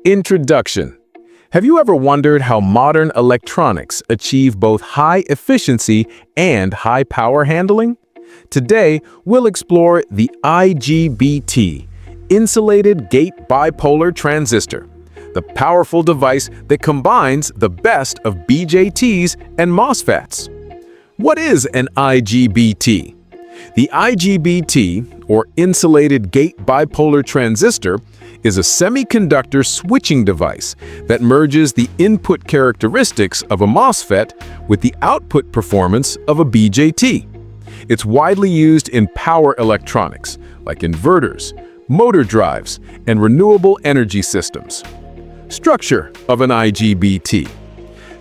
Introduction. Have you ever wondered how modern electronics achieve both high efficiency and high power handling? Today, we'll explore the IGBT, Insulated Gate Bipolar Transistor, the powerful device that combines the best of BJTs and MOSFETs. What is an IGBT? The IGBT, or Insulated Gate Bipolar Transistor, is a semiconductor switching device that merges the input characteristics of a MOSFET with the output performance of a BJT. It's widely used in power electronics, like inverters, motor drives, and renewable energy systems. Structure of an IGBT.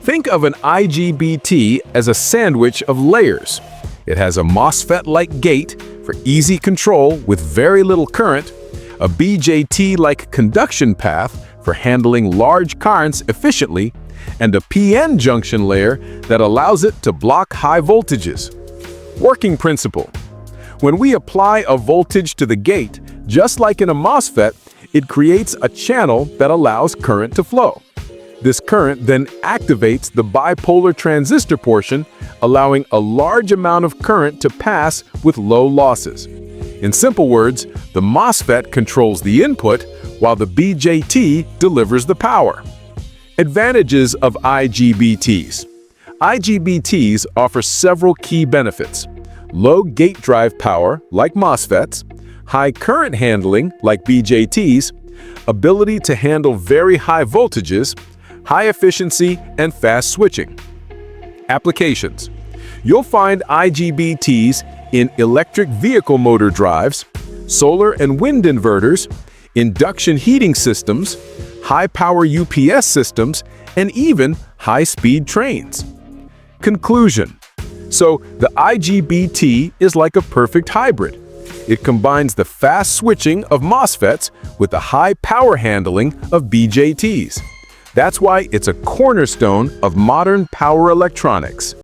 Think of an IGBT as a sandwich of layers. It has a MOSFET-like gate for easy control with very little current, a BJT-like conduction path for handling large currents efficiently, and a PN junction layer that allows it to block high voltages. Working principle. When we apply a voltage to the gate, just like in a MOSFET, it creates a channel that allows current to flow. This current then activates the bipolar transistor portion, allowing a large amount of current to pass with low losses. In simple words, the MOSFET controls the input while the BJT delivers the power. Advantages of IGBTs. IGBTs offer several key benefits: low gate drive power, like MOSFETs, high current handling, like BJTs, ability to handle very high voltages, high efficiency, and fast switching. Applications. You'll find IGBTs in electric vehicle motor drives, solar and wind inverters, induction heating systems, high-power UPS systems, and even high-speed trains. Conclusion. So, the IGBT is like a perfect hybrid. It combines the fast switching of MOSFETs with the high power handling of BJTs. That's why it's a cornerstone of modern power electronics.